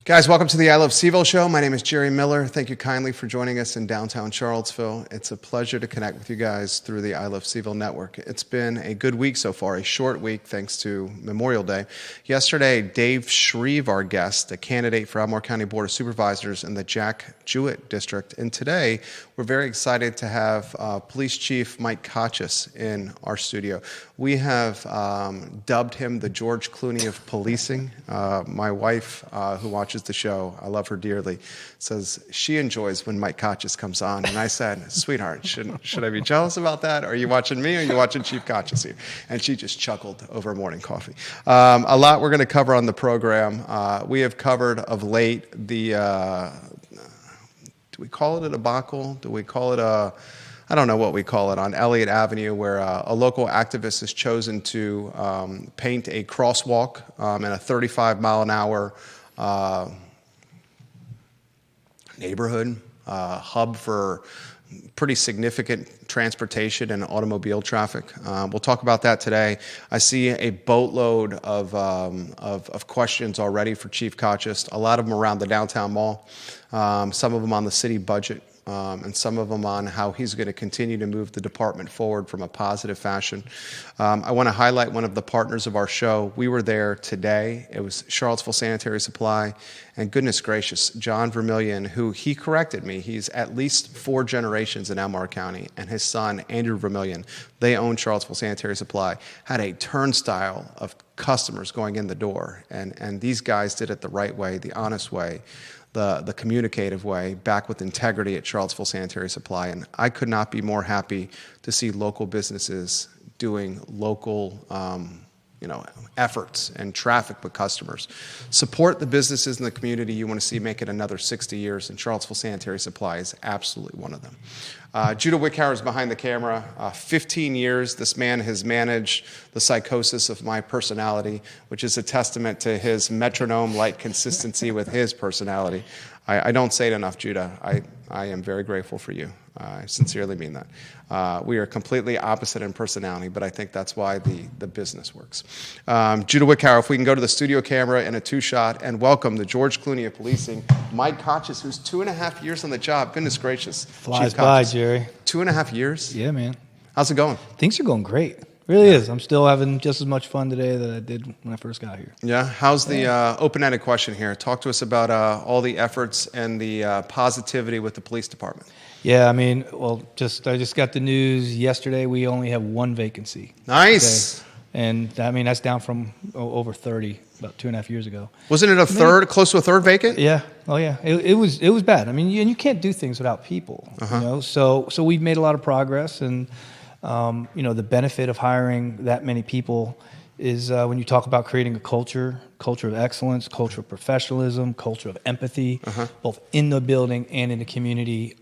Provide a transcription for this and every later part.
Guys, welcome to the I Love CVille Show. My name is Jerry Miller. Thank you kindly for joining us in downtown Charlottesville. It's a pleasure to connect with you guys through the I Love CVille Network. It's been a good week so far, a short week thanks to Memorial Day. Yesterday, Dave Shreve, our guest, a candidate for Albemarle County Board of Supervisors in the Jack Jewett District. And today, we're very excited to have Police Chief Mike Kochis in our studio. We have dubbed him the George Clooney of policing. My wife, who watches the show, I love her dearly, says she enjoys when Mike Kochis comes on. And I said, sweetheart, should I be jealous about that? Are you watching me or are you watching Chief Kochis here? And she just chuckled over morning coffee. A lot we're going to cover on the program. We have covered of late the, do we call it a debacle? Do we call it a... I don't know what we call it, on Elliott Avenue, where a local activist has chosen to paint a crosswalk in a 35-mile-an-hour neighborhood, hub for pretty significant transportation and automobile traffic. We'll talk about that today. I see a boatload of questions already for Chief Kochis, a lot of them around the downtown mall, some of them on the city budget, and some of them on how he's going to continue to move the department forward from a positive fashion. I want to highlight one of the partners of our show. We were there today. It was Charlottesville Sanitary Supply, and goodness gracious, John Vermillion, who he corrected me. He's at least 4 generations in Albemarle County, and his son, Andrew Vermillion, they own Charlottesville Sanitary Supply, had a turnstile of customers going in the door, and these guys did it the right way, the honest way, the communicative way, back with integrity at Charlottesville Sanitary Supply. And I could not be more happy to see local businesses doing local efforts and traffic with customers. Support the businesses in the community you want to see make it another 60 years, and Charlottesville Sanitary Supply is absolutely one of them. Judah Wickhauer is behind the camera. 15 years, this man has managed the psychosis of my personality, which is a testament to his metronome-like consistency with his personality. I don't say it enough, Judah. I am very grateful for you. I sincerely mean that. We are completely opposite in personality, but I think that's why the business works. Judah Wickhauer, if we can go to the studio camera in a 2-shot, and welcome the George Clooney of policing, Mike Kochis, who's 2.5 years on the job. Goodness gracious. Flies by, Jerry. 2.5 years? Yeah, man. How's it going? Things are going great. Really is. I'm still having just as much fun today that I did when I first got here. Yeah? How's the open-ended question here? Talk to us about all the efforts and the positivity with the police department. Yeah, I mean, well, I just got the news yesterday. We only have 1 vacancy. Nice. Okay? And that's down from over 30 about 2.5 years ago. Wasn't it close to a third vacant? Yeah. Oh, yeah. It was bad. I mean, you can't do things without people. Uh-huh. So we've made a lot of progress, and the benefit of hiring that many people is when you talk about creating a culture of excellence, culture of professionalism, culture of empathy, both in the building and in the community.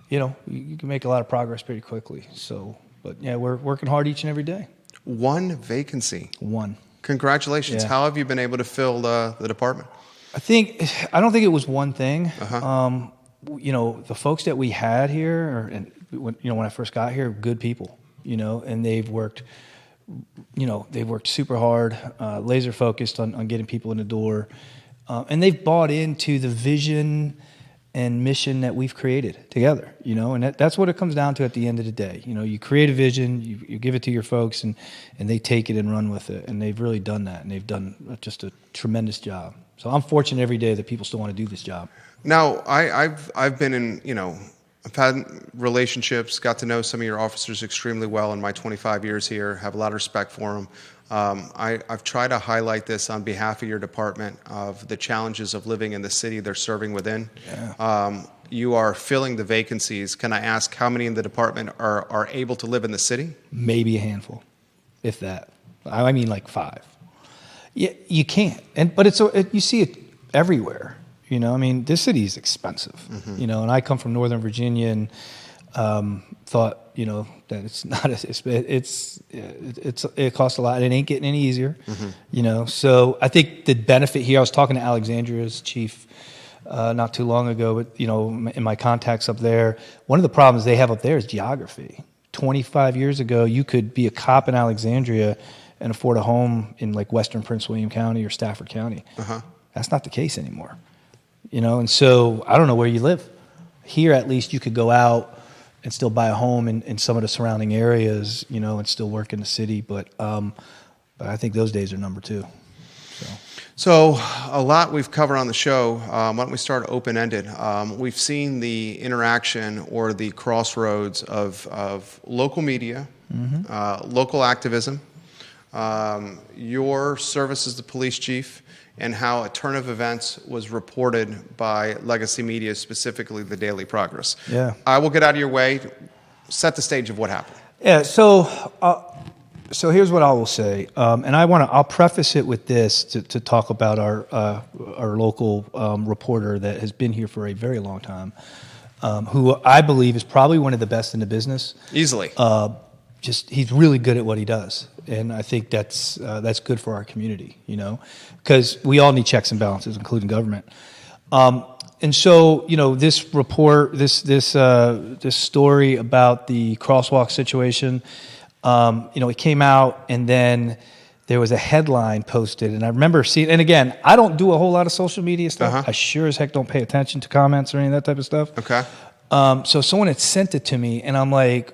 You can make a lot of progress pretty quickly. So, but yeah, we're working hard each and every day. 1 vacancy. 1. Congratulations. Yeah. How have you been able to fill the department? I don't think it was one thing. The folks that we had here, when I first got here, good people, and they've worked super hard, laser focused on getting people in the door. And they've bought into the vision and mission that we've created together, and that's what it comes down to at the end of the day. You create a vision, you give it to your folks, and they take it and run with it. And they've really done that, and they've done just a tremendous job. So I'm fortunate every day that people still want to do this job. Now, I've been in, I've had relationships, got to know some of your officers extremely well in my 25 years here, have a lot of respect for them. I've tried to highlight this on behalf of your department, of the challenges of living in the city they're serving within. Yeah. You are filling the vacancies. Can I ask how many in the department are able to live in the city? Maybe a handful, if that. I mean like 5. Yeah, you can't. But you see it everywhere. I mean, this city is expensive. And I come from Northern Virginia and thought, that it's not. It costs a lot. It ain't getting any easier. So I think the benefit here. I was talking to Alexandria's chief not too long ago, but in my contacts up there, one of the problems they have up there is geography. 25 years ago, you could be a cop in Alexandria and afford a home in like Western Prince William County or Stafford County. That's not the case anymore. And so I don't know where you live. Here, at least, you could go out and still buy a home in some of the surrounding areas, and still work in the city. But I think those days are number two. So a lot we've covered on the show. Why don't we start open-ended? We've seen the interaction or the crossroads of local media, local activism, your service as the police chief, and how a turn of events was reported by legacy media, specifically the Daily Progress. Yeah. I will get out of your way. Set the stage of what happened. Yeah. So here's what I will say, and I'll preface it with this to talk about our local reporter that has been here for a very long time, who I believe is probably one of the best in the business. Easily. He's really good at what he does, and I think that's good for our community, because we all need checks and balances, including government. And so, this report, this story about the crosswalk situation, it came out, and then there was a headline posted, and I remember seeing. And again, I don't do a whole lot of social media stuff. I sure as heck don't pay attention to comments or any of that type of stuff. Okay. So someone had sent it to me, and I'm like,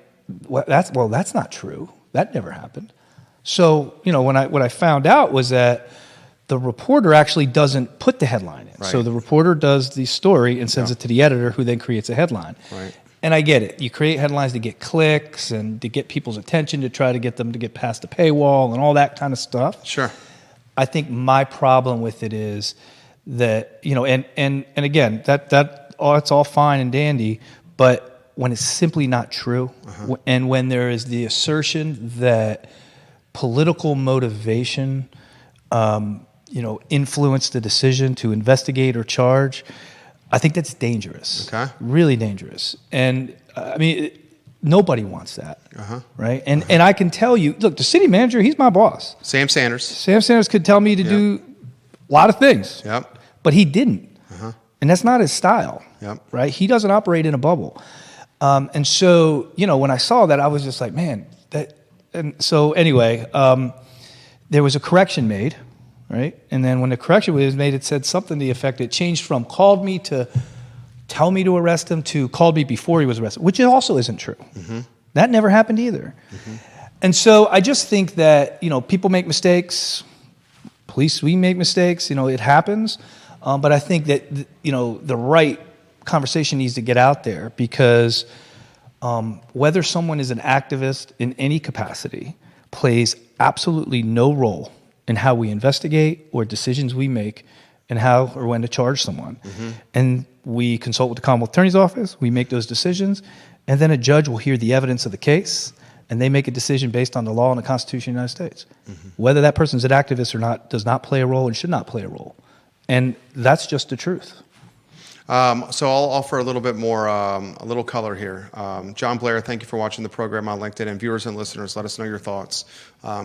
that's not true. That never happened. So, what I found out was that the reporter actually doesn't put the headline in. Right. So the reporter does the story and sends it to the editor, who then creates a headline. Right. And I get it. You create headlines to get clicks and to get people's attention, to try to get them to get past the paywall and all that kind of stuff. Sure. I think my problem with it is that, and again, it's all fine and dandy, but when it's simply not true, and when there is the assertion that political motivation, influenced the decision to investigate or charge, I think that's dangerous. Okay. Really dangerous. And nobody wants that, right? And I can tell you, look, the city manager, he's my boss. Sam Sanders. Sam Sanders could tell me to do a lot of things, but he didn't. And that's not his style, right? He doesn't operate in a bubble. And so, when I saw that, I was just like, man, and so anyway, there was a correction made, right? And then when the correction was made, it said something to the effect, it changed from called me to tell me to arrest him to called me before he was arrested, which also isn't true. That never happened either. And so I just think that, people make mistakes. Police, we make mistakes. It happens. But I think that, the right conversation needs to get out there, because whether someone is an activist in any capacity plays absolutely no role in how we investigate or decisions we make and how or when to charge someone. And we consult with the Commonwealth Attorney's Office, we make those decisions, and then a judge will hear the evidence of the case, and they make a decision based on the law and the Constitution of the United States. Whether that person's an activist or not does not play a role and should not play a role. And that's just the truth. So I'll offer a little bit more, a little color here. John Blair, thank you for watching the program on LinkedIn. And viewers and listeners, let us know your thoughts.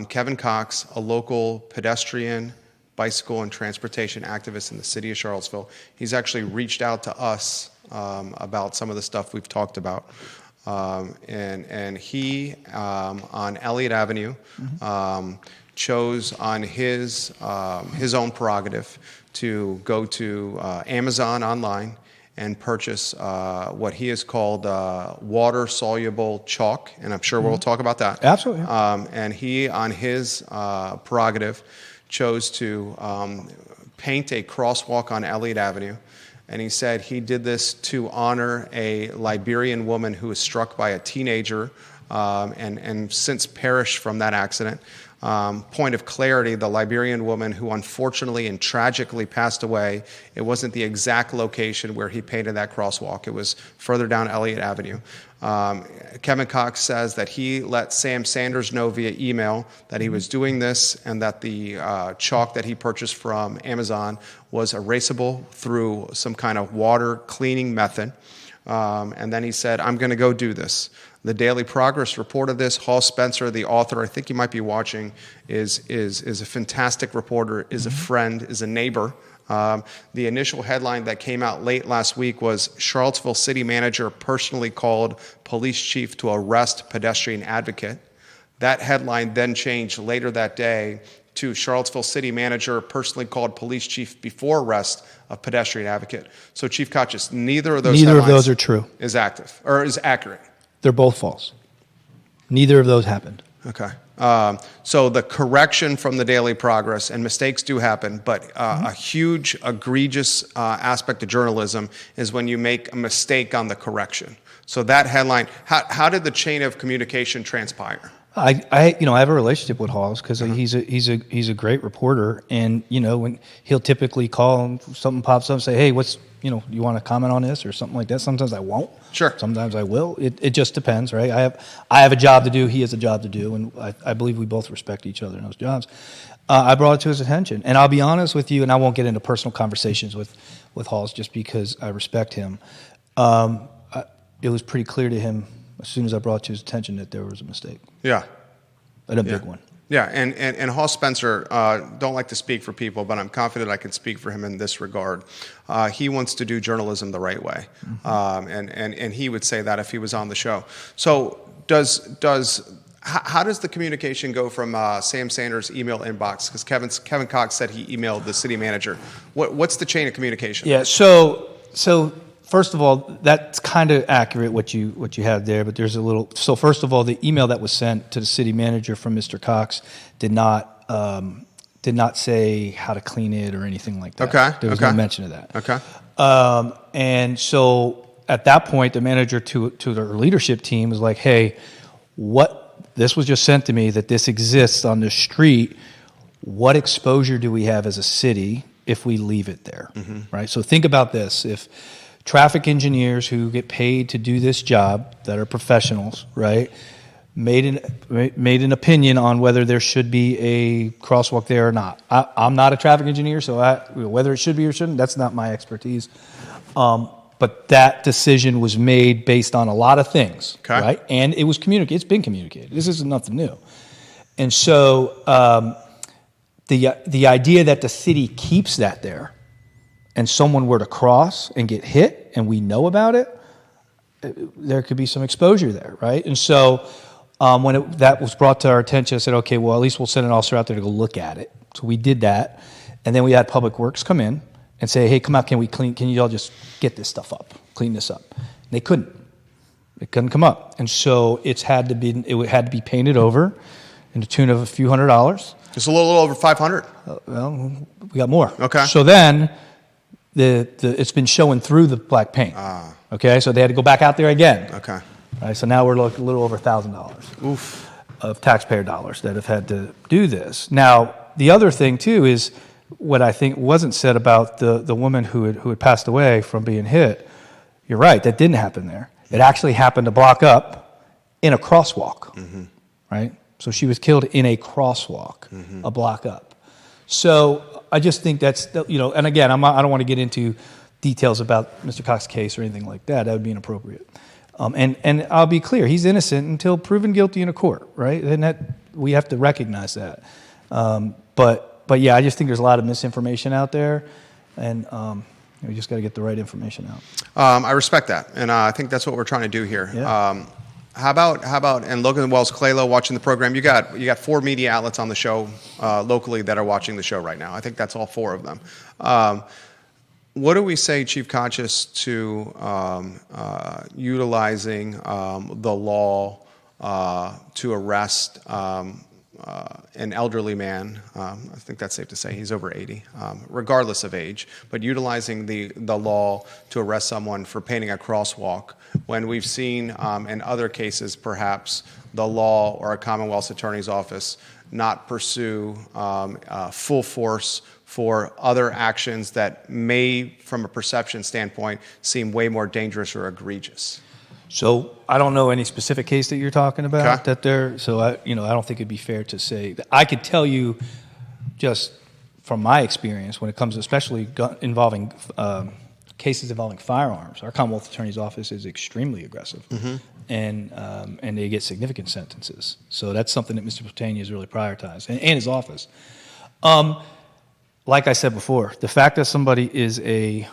Kevin Kochis, a local pedestrian, bicycle, and transportation activist in the city of Charlottesville. He's actually reached out to us about some of the stuff we've talked about. And he, on Elliott Avenue, chose on his own prerogative to go to Amazon online and purchase what he has called water-soluble chalk, and I'm sure we'll talk about that. Absolutely. And he, on his prerogative, chose to paint a crosswalk on Elliott Avenue, and he said he did this to honor a Liberian woman who was struck by a teenager and since perished from that accident. Point of clarity, the Liberian woman who unfortunately and tragically passed away, it wasn't the exact location where he painted that crosswalk. It was further down Elliott Avenue. Kevin Kochis says that he let Sam Sanders know via email that he was doing this and that the chalk that he purchased from Amazon was erasable through some kind of water cleaning method. And then he said, I'm going to go do this. The Daily Progress reported this. Hall Spencer, the author, I think you might be watching, is a fantastic reporter, is a friend, is a neighbor. The initial headline that came out late last week was Charlottesville city manager personally called police chief to arrest pedestrian advocate. That headline then changed later that day to Charlottesville city manager, personally called police chief before arrest of pedestrian advocate. So Chief Kochis, neither of those are true. Is active or is accurate. They're both false. Neither of those happened. Okay. So the correction from the Daily Progress, and mistakes do happen, but a huge, egregious aspect of journalism is when you make a mistake on the correction. So that headline, how did the chain of communication transpire? I have a relationship with Halls because he's a great reporter, and when he'll typically call and something pops up and say, hey, you want to comment on this or something like that. Sometimes I won't. Sure. Sometimes I will. It just depends, right? I have a job to do. He has a job to do, and I believe we both respect each other in those jobs. I brought it to his attention, and I'll be honest with you, and I won't get into personal conversations with Halls just because I respect him. It was pretty clear to him as soon as I brought it to his attention that there was a mistake. Yeah. And a big one. Yeah, and Hall Spencer, don't like to speak for people, but I'm confident I can speak for him in this regard. He wants to do journalism the right way, and he would say that if he was on the show. So how does the communication go from Sam Sanders' email inbox? Because Kevin Cox said he emailed the city manager. What's the chain of communication? Yeah, so first of all, that's kind of accurate what you had there, but there's a little. So first of all, the email that was sent to the city manager from Mr. Cox did not say how to clean it or anything like that. Okay. There was no mention of that. Okay. And so at that point, the manager to their leadership team was like, "Hey, this was just sent to me that this exists on the street. What exposure do we have as a city if we leave it there?" Right. So think about this: if traffic engineers who get paid to do this job, that are professionals, right, made an opinion on whether there should be a crosswalk there or not. I'm not a traffic engineer, so whether it should be or shouldn't, that's not my expertise. But that decision was made based on a lot of things, right? And it was communicated. It's been communicated. This isn't nothing new. And so the idea that the city keeps that there, and someone were to cross and get hit, and we know about it, there could be some exposure there, right? And so when that was brought to our attention, I said, okay, well, at least we'll send an officer out there to go look at it. So we did that, and then we had Public Works come in and say, hey, come out, can you all just get this stuff up, clean this up? And they couldn't. It couldn't come up. And so it had to be painted over in the tune of a few $100s. Just a little over 500. Well, we got more. Okay. So then it's been showing through the black paint. Okay, so they had to go back out there again. Okay. All right, so now we're looking a little over $1,000 of taxpayer dollars that have had to do this. Now, the other thing too is what I think wasn't said about the woman who had passed away from being hit. You're right, that didn't happen there. It actually happened a block up in a crosswalk, right? So she was killed in a crosswalk, a block up. So I just think that's, and again, I don't want to get into details about Mr. Cox's case or anything like that. That would be inappropriate. And I'll be clear, he's innocent until proven guilty in a court, right? And we have to recognize that. But yeah, I just think there's a lot of misinformation out there, and we just got to get the right information out. I respect that, and I think that's what we're trying to do here. Yeah. How about and Logan Wells Claylo watching the program? You got 4 media outlets on the show locally that are watching the show right now. I think that's all 4 of them. What do we say, Chief Kochis, to utilizing the law to arrest an elderly man? I think that's safe to say he's over 80, regardless of age, but utilizing the law to arrest someone for painting a crosswalk when we've seen in other cases perhaps the law or a Commonwealth's Attorney's Office not pursue full force for other actions that may, from a perception standpoint, seem way more dangerous or egregious. So I don't know any specific case that you're talking about So I don't think it'd be fair to say that. I could tell you, just from my experience, when it comes, especially involving cases involving firearms, our Commonwealth Attorney's Office is extremely aggressive, and they get significant sentences. So that's something that Mr. Platania has really prioritized, and his office. Like I said before, the fact that somebody is a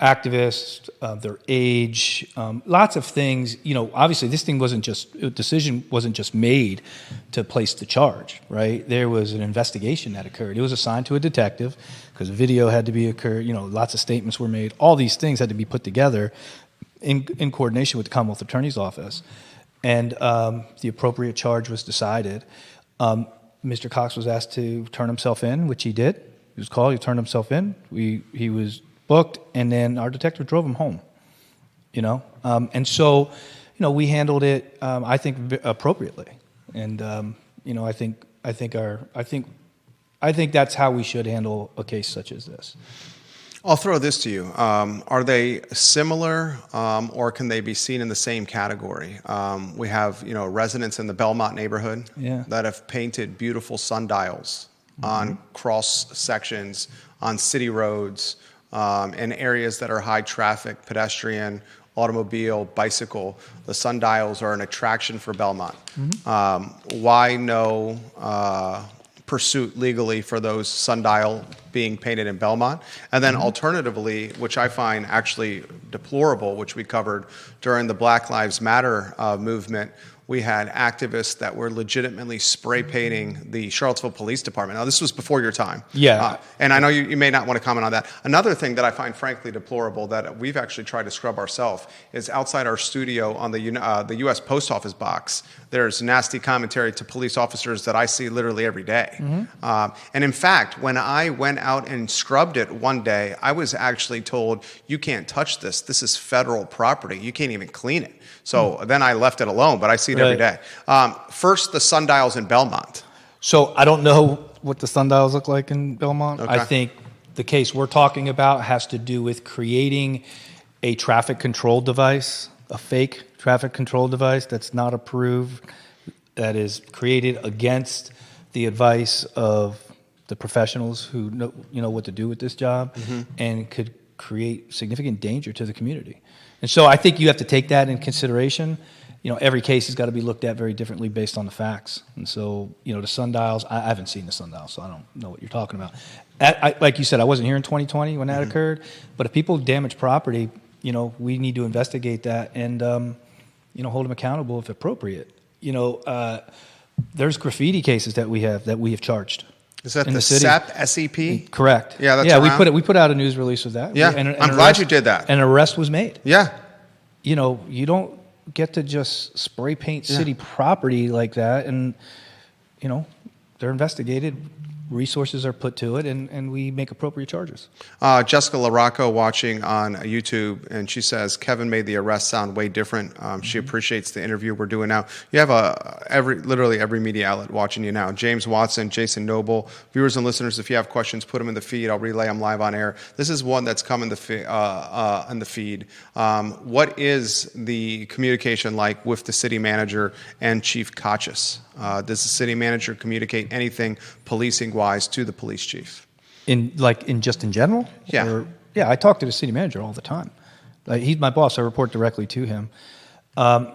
activists, their age, lots of things. Obviously this decision wasn't just made to place the charge, right? There was an investigation that occurred. It was assigned to a detective because a video had to be occurred. Lots of statements were made. All these things had to be put together in coordination with the Commonwealth Attorney's Office. And the appropriate charge was decided. Mr. Cox was asked to turn himself in, which he did. He was called, he turned himself in. He was booked, and then our detective drove him home. And so, we handled it, I think, appropriately. And I think that's how we should handle a case such as this. I'll throw this to you. Are they similar, or can they be seen in the same category? We have, residents in the Belmont neighborhood that have painted beautiful sundials on cross sections, on city roads, in areas that are high traffic, pedestrian, automobile, bicycle. The sundials are an attraction for Belmont. Why no pursuit legally for those sundial being painted in Belmont? And then alternatively, which I find actually deplorable, which we covered during the Black Lives Matter movement, we had activists that were legitimately spray painting the Charlottesville Police Department. Now, this was before your time. Yeah. And I know you may not want to comment on that. Another thing that I find frankly deplorable that we've actually tried to scrub ourselves is outside our studio on the U.S. Post Office box, there's nasty commentary to police officers that I see literally every day. And in fact, when I went out and scrubbed it one day, I was actually told, you can't touch this. This is federal property. You can't even clean it. So then I left it alone, but I see it every day. First, the sundials in Belmont. So I don't know what the sundials look like in Belmont. Okay. I think the case we're talking about has to do with creating a traffic control device, a fake traffic control device that's not approved, that is created against the advice of the professionals who know what to do with this job, and could create significant danger to the community. And so I think you have to take that in consideration. Every case has got to be looked at very differently based on the facts. And so, the sundials, I haven't seen the sundials, so I don't know what you're talking about. Like you said, I wasn't here in 2020 when that occurred, but if people damage property, we need to investigate that and, hold them accountable if appropriate. There's graffiti cases that we have charged. Is that the SEP, SEP? Correct. Yeah, that's around. We put out a news release with that. Yeah, I'm glad you did that. An arrest was made. Yeah. You don't get to just spray paint city property like that, and they're investigated. Resources are put to it, and we make appropriate charges. Jessica LaRocco watching on YouTube, and she says Kevin made the arrest sound way different. She appreciates the interview we're doing now. You have literally every media outlet watching you now. James Watson, Jason Noble, viewers and listeners, if you have questions, put them in the feed. I'll relay them live on air. This is one that's come in the feed. What is the communication like with the city manager and Chief Kochis? Does the city manager communicate anything policing-wise to the police chief? In general? Yeah. Yeah, I talk to the city manager all the time. He's my boss. I report directly to him.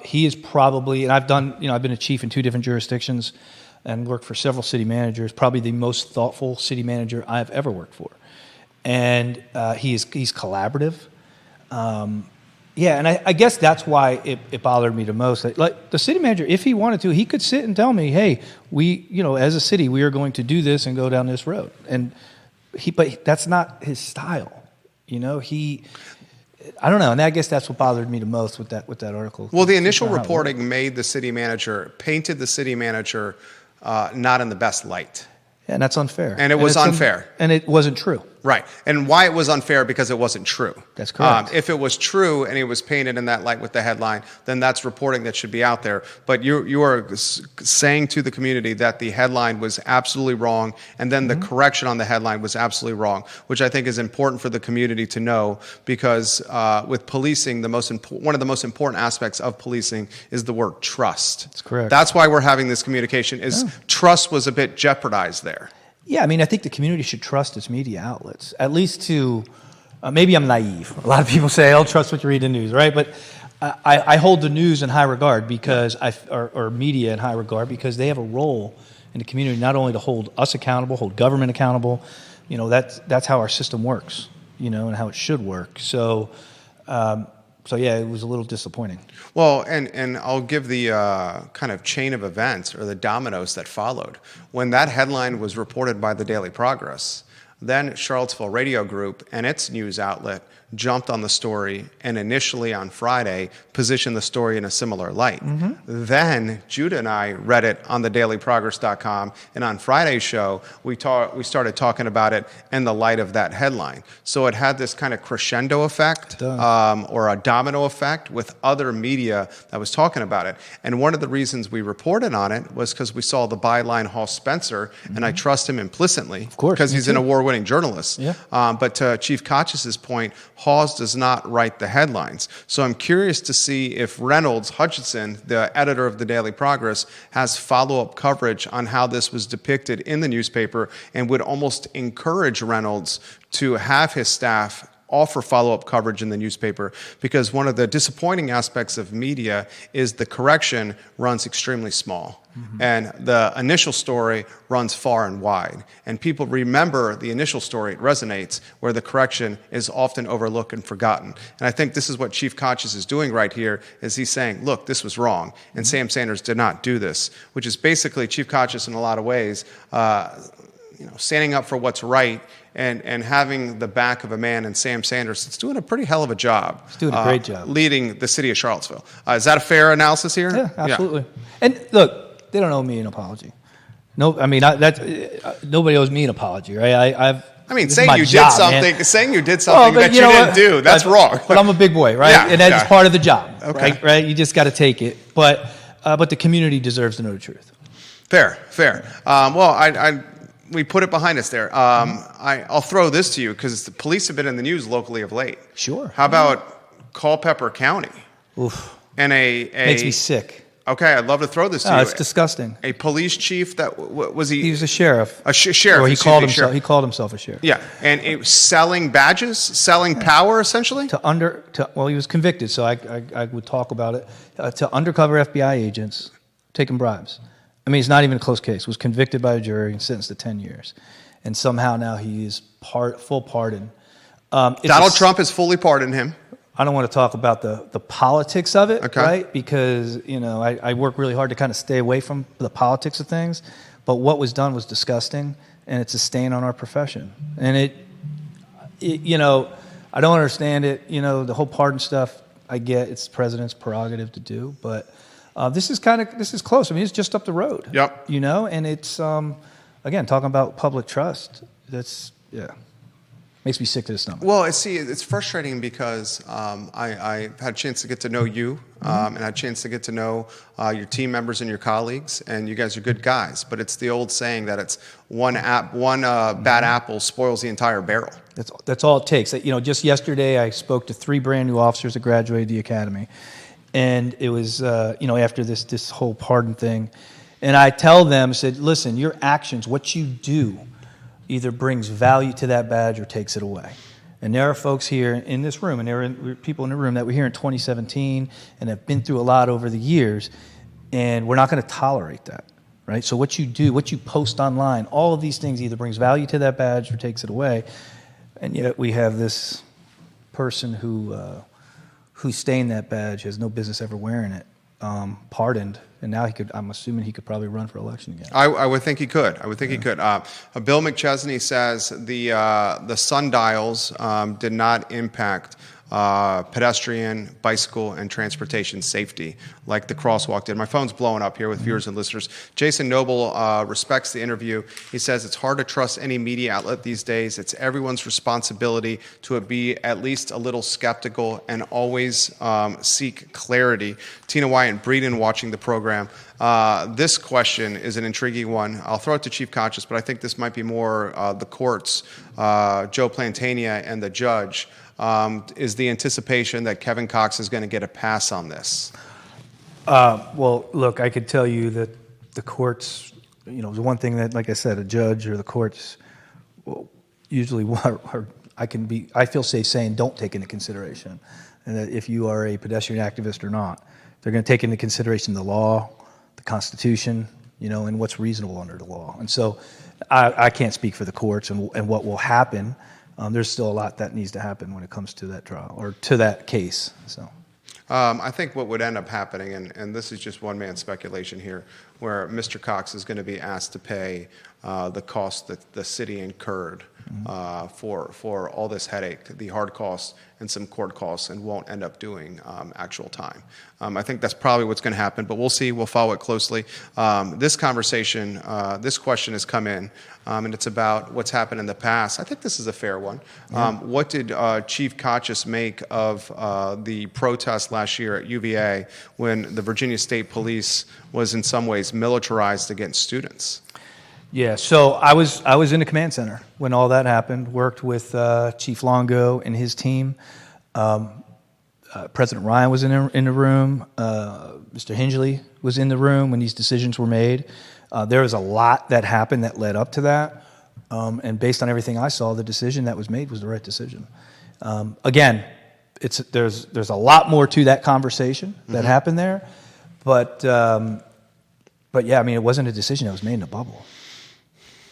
He is probably, and I've been a chief in 2 different jurisdictions and worked for several city managers, probably the most thoughtful city manager I've ever worked for. And he's collaborative. Yeah, and I guess that's why it bothered me the most. Like the city manager, if he wanted to, he could sit and tell me, "Hey, we, as a city, we are going to do this and go down this road." But that's not his style. I don't know, and I guess that's what bothered me the most with that article. Well, the initial reporting painted the city manager not in the best light. Yeah, and that's unfair. And it was unfair. And it wasn't true. Right. And why it was unfair? Because it wasn't true. That's correct. If it was true and it was painted in that light with the headline, then that's reporting that should be out there. But you are saying to the community that the headline was absolutely wrong, and then the correction on the headline was absolutely wrong, which I think is important for the community to know, because with policing, one of the most important aspects of policing is the word trust. That's correct. That's why we're having this communication. Trust was a bit jeopardized there. Yeah, I think the community should trust its media outlets, at least to, maybe I'm naive. A lot of people say, I'll trust what you read in the news, right? But I hold the news in high regard or media in high regard, because they have a role in the community, not only to hold us accountable, hold government accountable. That's how our system works. and how it should work. So, yeah, it was a little disappointing. Well, and I'll give the kind of chain of events or the dominoes that followed. When that headline was reported by the Daily Progress, then Charlottesville Radio Group and its news outlet jumped on the story and initially on Friday positioned the story in a similar light. Then Judah and I read it on thedailyprogress.com, and on Friday's show we started talking about it in the light of that headline. So it had this kind of crescendo effect or a domino effect with other media that was talking about it. And one of the reasons we reported on it was because we saw the byline Hall Spencer, and I trust him implicitly, of course, because he's an award-winning journalist. Yeah. But to Chief Kochis' point, Hawes does not write the headlines. So I'm curious to see if Reynolds Hutchinson, the editor of the Daily Progress, has follow-up coverage on how this was depicted in the newspaper and would almost encourage Reynolds to have his staff offer follow-up coverage in the newspaper, because one of the disappointing aspects of media is the correction runs extremely small. And the initial story runs far and wide. And people remember the initial story, it resonates, where the correction is often overlooked and forgotten. And I think this is what Chief Kochis is doing right here, is he's saying, look, this was wrong, and Sam Sanders did not do this, which is basically Chief Kochis in a lot of ways, standing up for what's right and having the back of a man in Sam Sanders that's doing a pretty hell of a job. He's doing a great job. Leading the city of Charlottesville. Is that a fair analysis here? Yeah, absolutely. Yeah. And look, they don't owe me an apology. No, I mean, nobody owes me an apology, right? Saying you did something that you didn't do, that's wrong. But I'm a big boy, right? Yeah, and that's part of the job, okay. right? You just got to take it. But the community deserves to know the truth. Fair. We put it behind us there. I'll throw this to you, because the police have been in the news locally of late. Sure. How about Culpeper County? Oof. And makes me sick. Okay, I'd love to throw this to you. It's disgusting. A police chief that was he? He was a sheriff. A sheriff. Or he called himself a sheriff. Yeah, and selling badges, selling power, essentially. Well, he was convicted, so I would talk about it. To undercover FBI agents taking bribes. I mean, it's not even a close case. Was convicted by a jury and sentenced to 10 years, and somehow now he is full pardon. Donald Trump has fully pardoned him. I don't want to talk about the politics of it, okay, right? Because, I work really hard to kind of stay away from the politics of things. But what was done was disgusting, and it's a stain on our profession. And it I don't understand it. The whole pardon stuff, I get it's the president's prerogative to do. But this is close. I mean, it's just up the road. Yep. And it's, again, talking about public trust. Makes me sick to the stomach. Well, it's frustrating because I had a chance to get to know you, and I had a chance to get to know your team members and your colleagues, and you guys are good guys. But it's the old saying that it's one bad apple spoils the entire barrel. That's all it takes. Just yesterday I spoke to 3 brand new officers that graduated the academy, and it was after this whole pardon thing, and I tell them, I said, listen, your actions, what you do, either brings value to that badge or takes it away. And there are folks here in this room, and there are people in the room that were here in 2017 and have been through a lot over the years, and we're not going to tolerate that, right? So what you do, what you post online, all of these things either brings value to that badge or takes it away. And yet we have this person who stained that badge, has no business ever wearing it, pardoned, and now I'm assuming he could probably run for election again. I would think he could. He could. Bill McChesney says the sundials did not impact pedestrian, bicycle, and transportation safety like the crosswalk did. My phone's blowing up here with viewers and listeners. Jason Noble respects the interview. He says it's hard to trust any media outlet these days. It's everyone's responsibility to be at least a little skeptical and always seek clarity. Tina Wyatt Breeden watching the program. This question is an intriguing one. I'll throw it to Chief Kochis, but I think this might be more the courts, Joe Plantania and the judge. Is the anticipation that Kevin Cox is going to get a pass on this? Well, look, I could tell you that the courts, the one thing that, like I said, a judge or the courts usually I feel safe saying don't take into consideration. And that if you are a pedestrian activist or not, they're going to take into consideration the law, the Constitution, and what's reasonable under the law. And so I can't speak for the courts and what will happen. there's still a lot that needs to happen when it comes to that trial or to that case. So. I think what would end up happening, and this is just one man's speculation here, where Mr. Cox is going to be asked to pay the cost that the city incurred for all this headache, the hard costs and some court costs, and won't end up doing actual time. I think that's probably what's going to happen, but we'll see. We'll follow it closely. This conversation, this question has come in, and it's about what's happened in the past. I think this is a fair one. Yeah. What did Chief Kochis make of the protest last year at UVA when the Virginia State Police was in some ways militarized against students? Yeah, so I was in the command center when all that happened, worked with Chief Longo and his team. President Ryan was in the room. Mr. Hingley was in the room when these decisions were made. There was a lot that happened that led up to that. And based on everything I saw, the decision that was made was the right decision. Again, there's a lot more to that conversation that happened there. But yeah, I mean, it wasn't a decision that was made in a bubble.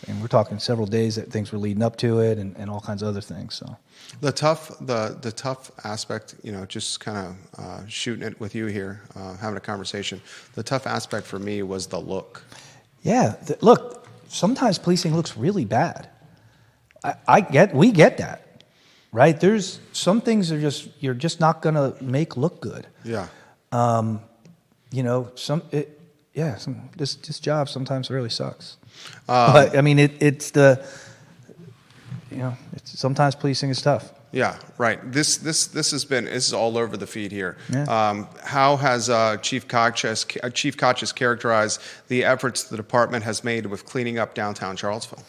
And we're talking several days that things were leading up to it and all kinds of other things. So the tough aspect, just kind of shooting it with you here, having a conversation. The tough aspect for me was the look. Yeah, look, sometimes policing looks really bad. We get that, right? There's some things you're just not gonna make look good. Yeah. This job sometimes really sucks. But I mean, it's sometimes policing is tough. Yeah, right. This is all over the feed here. Yeah. How has Chief Kochis characterized the efforts the department has made with cleaning up downtown Charlottesville?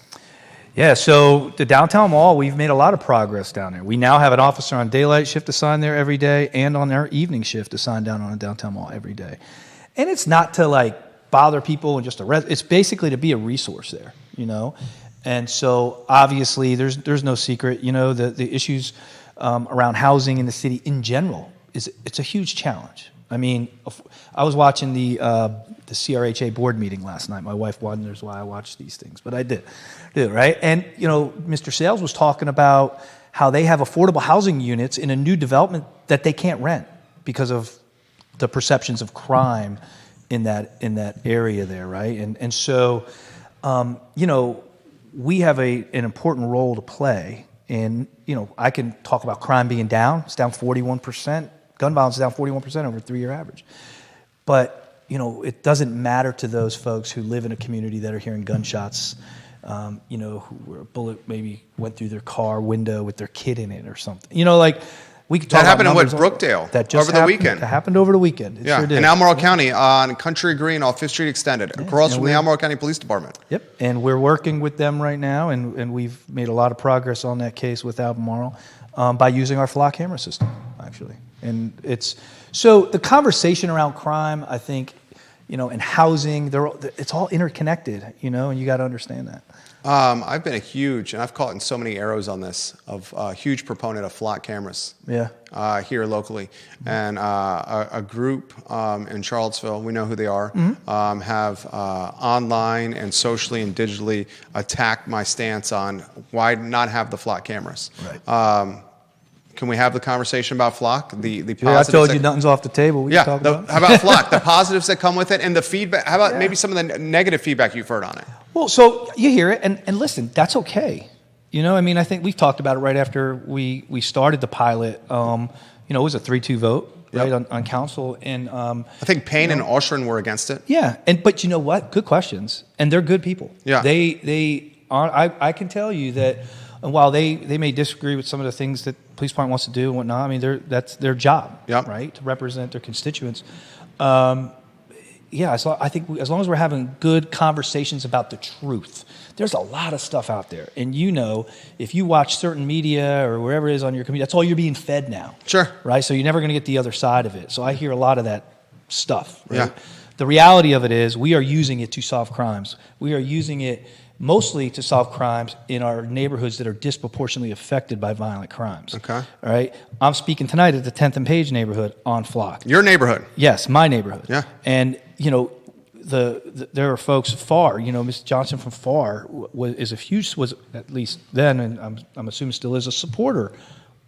Yeah, so the downtown mall, we've made a lot of progress down there. We now have an officer on daylight shift assigned there every day and on our evening shift assigned down on the downtown mall every day. And it's not to bother people and just arrest. It's basically to be a resource there, And so obviously there's no secret, the issues around housing in the city in general it's a huge challenge. I mean, I was watching the CRHA board meeting last night. My wife wonders why I watch these things, but I did, right? And Mr. Sales was talking about how they have affordable housing units in a new development that they can't rent because of the perceptions of crime in that area there, right? And so, we have an important role to play. And I can talk about crime being down. It's down 41%. Gun violence is down 41% over a 3-year average. But it doesn't matter to those folks who live in a community that are hearing gunshots. Who a bullet maybe went through their car window with their kid in it or something. We could talk that happened in about Brookdale over the weekend. That happened over the weekend. It sure did. In Albemarle County on Country Green off 5th Street Extended, across from the Albemarle County Police Department. Yep, and we're working with them right now, and we've made a lot of progress on that case with Albemarle by using our flock camera system, actually. And so the conversation around crime, I think, and housing, it's all interconnected, and you got to understand that. I've been I've caught in so many arrows on this, of a huge proponent of flock cameras. Yeah. Here locally. And a group in Charlottesville, we know who they are, have online and socially and digitally attacked my stance on why not have the flock cameras. Right. Can we have the conversation about flock? The positives. I told you nothing's off the table. We can talk about how about flock? The positives that come with it and the feedback. How about maybe some of the negative feedback you've heard on it? Well, so you hear it, and listen, that's okay. I think we've talked about it right after we started the pilot. It was a 3-2 vote, right, on council. And I think Payne and Oshrin were against it. Yeah, but you know what? Good questions, and they're good people. Yeah, they are. I can tell you that. And while they may disagree with some of the things that the police department wants to do and whatnot, I mean, that's their job, right, to represent their constituents. So I think as long as we're having good conversations about the truth, there's a lot of stuff out there. And if you watch certain media or wherever it is on your computer, that's all you're being fed now. Sure. Right? So you're never going to get the other side of it. So I hear a lot of that stuff. Right? Yeah. The reality of it is we are using it to solve crimes. We are using it mostly to solve crimes in our neighborhoods that are disproportionately affected by violent crimes. Okay. All right. I'm speaking tonight at the 10th and Page neighborhood on Flock. Your neighborhood? Yes, my neighborhood. Yeah. And, there are folks FAR. Ms. Johnson from FAR was at least then, and I'm assuming still is, a supporter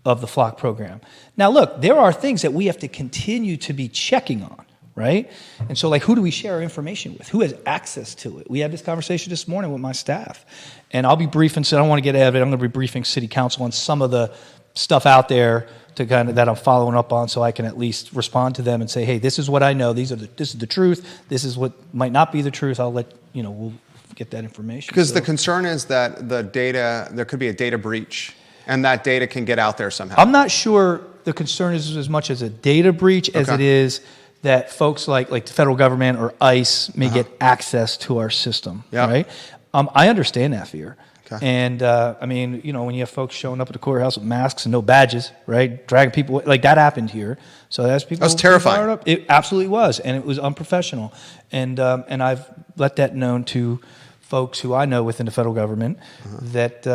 of the flock program. Now, look, there are things that we have to continue to be checking on, right? And so, like, who do we share our information with? Who has access to it? We had this conversation this morning with my staff, and I'll be briefing. So I don't want to get ahead of it. I'm going to be briefing City Council on some of the stuff out there that I'm following up on, so I can at least respond to them and say, hey, this is what I know. This is the truth. This is what might not be the truth. I'll let we'll get that information. Because the concern is that there could be a data breach, and that data can get out there somehow. I'm not sure the concern is as much as a data breach as it is that folks like the federal government or ICE may get access to our system, right? I understand that fear. Okay. And, when you have folks showing up at the courthouse with masks and no badges, right, dragging people, like that happened here. So that's people. That was terrifying. Up. It absolutely was, and it was unprofessional. And I've let that known to folks who I know within the federal government that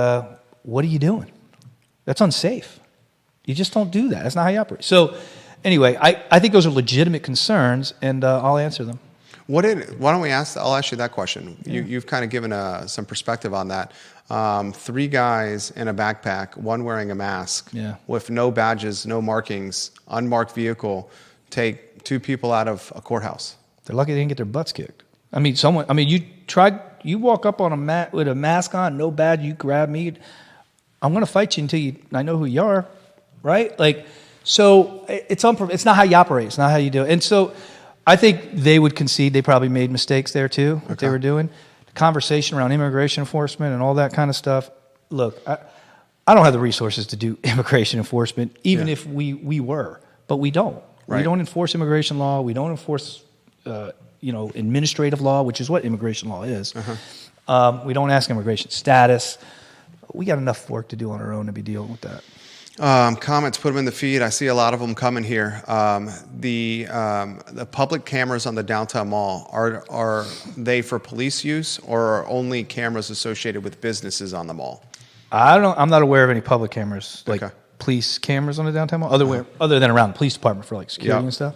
what are you doing? That's unsafe. You just don't do that. That's not how you operate. So anyway, I think those are legitimate concerns, and I'll answer them. Why don't we ask? I'll ask you that question. Yeah. You've kind of given some perspective on that. 3 guys in a backpack, one wearing a mask, with no badges, no markings, unmarked vehicle, take 2 people out of a courthouse. They're lucky they didn't get their butts kicked. You walk up on a mat with a mask on, no badge, you grab me, I'm going to fight you until I know who you are, right? So it's not how you operate. It's not how you do it. And so I think they would concede they probably made mistakes there too, what they were doing. The conversation around immigration enforcement and all that kind of stuff. Look, I don't have the resources to do immigration enforcement, even if we were, but we don't. Right. We don't enforce immigration law. We don't enforce, administrative law, which is what immigration law is. We don't ask immigration status. We got enough work to do on our own to be dealing with that. Comments, put them in the feed. I see a lot of them coming here. The public cameras on the downtown mall, are they for police use, or are only cameras associated with businesses on the mall? I'm not aware of any public cameras, like police cameras on the downtown mall, other than around the police department for like security and stuff.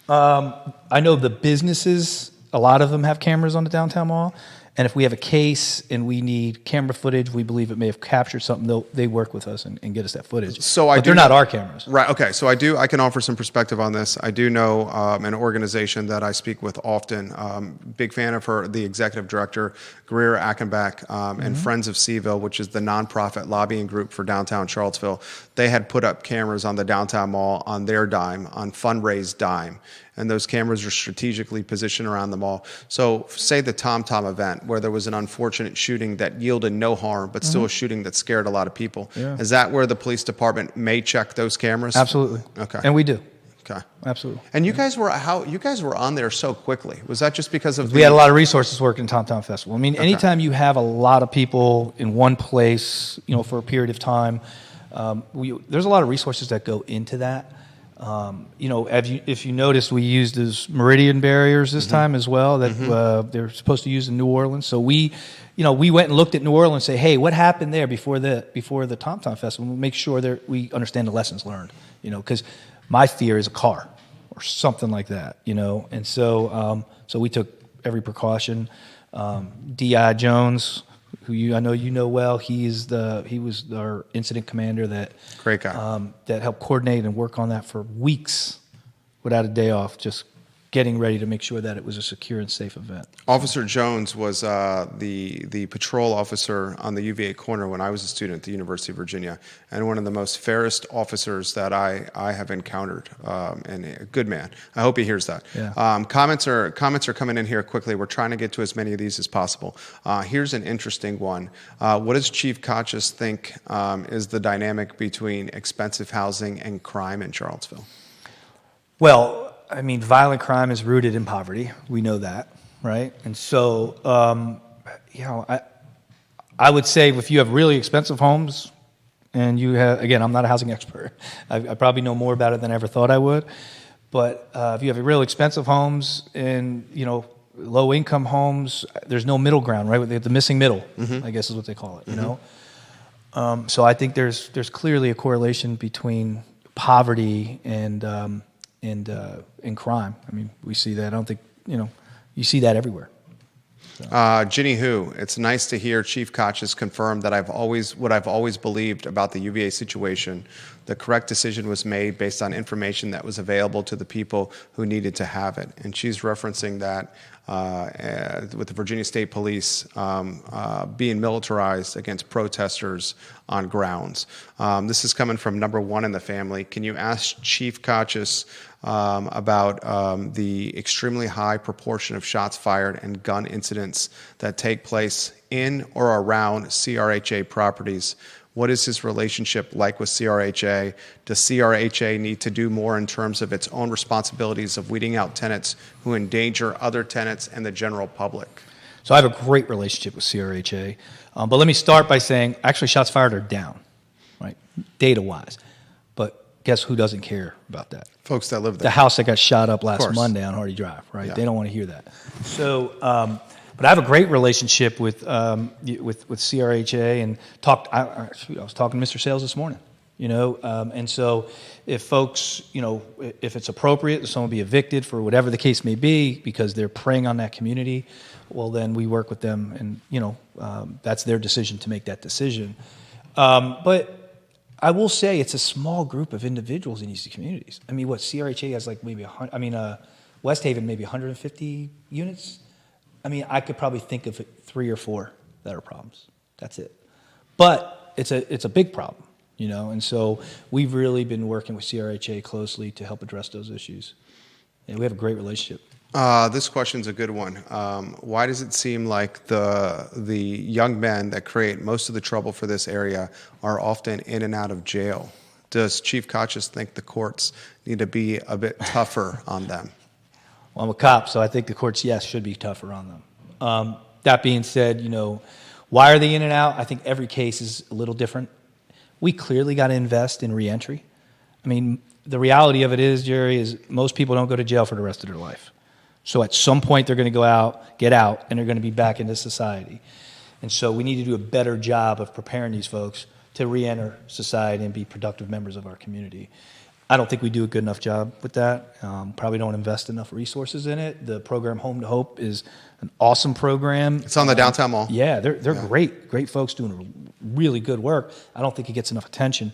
I know the businesses, a lot of them have cameras on the downtown mall. And if we have a case and we need camera footage, we believe it may have captured something, they work with us and get us that footage. But they're not our cameras. Right, okay. So I can offer some perspective on this. I do know an organization that I speak with often. Big fan of her, the executive director, Greer Achenbach, and Friends of CVille, which is the nonprofit lobbying group for downtown Charlottesville. They had put up cameras on the downtown mall on their dime, on fundraised dime. And those cameras are strategically positioned around the mall. So say the Tom event where there was an unfortunate shooting that yielded no harm, but still a shooting that scared a lot of people. Yeah. Is that where the police department may check those cameras? Absolutely. Okay. And we do. Okay. Absolutely. And you guys were on there so quickly. Was that just because of we had a lot of resources working Tom Festival. I mean, anytime you have a lot of people in one place, for a period of time, there's a lot of resources that go into that. If you notice, we used those meridian barriers this time as well that they're supposed to use in New Orleans. So we went and looked at New Orleans and say, hey, what happened there before the Tom Festival? We'll make sure that we understand the lessons learned. Because my fear is a car or something like that. And so we took every precaution. D.I. Jones, who I know you know well, he was our incident commander that great guy that helped coordinate and work on that for weeks without a day off, just getting ready to make sure that it was a secure and safe event. Officer Jones was the patrol officer on the UVA corner when I was a student at the University of Virginia, and one of the most fairest officers that I have encountered, and a good man. I hope he hears that. Yeah. Comments are coming in here quickly. We're trying to get to as many of these as possible. Here's an interesting one. What does Chief Kochis think is the dynamic between expensive housing and crime in Charlottesville? Well, I mean, violent crime is rooted in poverty. We know that, right? And so, I would say if you have really expensive homes, and you have, again, I'm not a housing expert. I probably know more about it than I ever thought I would. But if you have real expensive homes and low income homes, there's no middle ground, right? The missing middle, I guess is what they call it. So I think there's clearly a correlation between poverty and crime. I mean, we see that. I don't think, You see that everywhere. Ginny Who, it's nice to hear Chief Kochis confirm that what I've always believed about the UVA situation. The correct decision was made based on information that was available to the people who needed to have it. And she's referencing that with the Virginia State Police being militarized against protesters on grounds. This is coming from number one in the family. Can you ask Chief Kochis about the extremely high proportion of shots fired and gun incidents that take place in or around CRHA properties? What is his relationship like with CRHA? Does CRHA need to do more in terms of its own responsibilities of weeding out tenants who endanger other tenants and the general public? So I have a great relationship with CRHA. But let me start by saying, actually, shots fired are down, right, data-wise. But guess who doesn't care about that? Folks that live there. The house that got shot up last Monday on Hardy Drive, right? Yeah. They don't want to hear that. So, but I have a great relationship with CRHA, and I was talking to Mr. Sales this morning, and so if folks, if it's appropriate that someone be evicted for whatever the case may be because they're preying on that community, well, then we work with them, and that's their decision to make that decision. But I will say it's a small group of individuals in these communities. I mean, CRHA has like maybe West Haven maybe 150 units. I mean, I could probably think of 3 or 4 that are problems. That's it. But it's a big problem, and so we've really been working with CRHA closely to help address those issues. And we have a great relationship. This question's a good one. Why does it seem like the young men that create most of the trouble for this area are often in and out of jail? Does Chief Kochis think the courts need to be a bit tougher on them? Well, I'm a cop, so I think the courts, yes, should be tougher on them. That being said, why are they in and out? I think every case is a little different. We clearly got to invest in reentry. I mean, the reality of it is, Jerry, is most people don't go to jail for the rest of their life. So at some point, they're going to go out, get out, and they're going to be back into society. And so we need to do a better job of preparing these folks to reenter society and be productive members of our community. I don't think we do a good enough job with that. Probably don't invest enough resources in it. The program Home to Hope is an awesome program. It's on the downtown mall. Yeah, they're great folks doing really good work. I don't think it gets enough attention.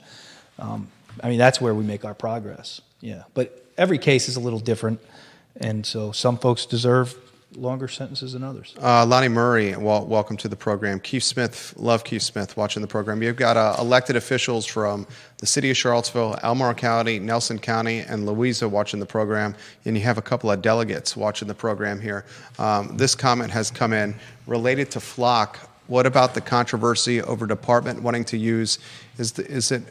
That's where we make our progress. Yeah, but every case is a little different, and so some folks deserve longer sentences than others. Lonnie Murray, welcome to the program. Keith Smith, love Keith Smith watching the program. You've got elected officials from the city of Charlottesville, Elmore County, Nelson County, and Louisa watching the program, and you have a couple of delegates watching the program here. This comment has come in related to Flock. What about the controversy over department wanting to use, is it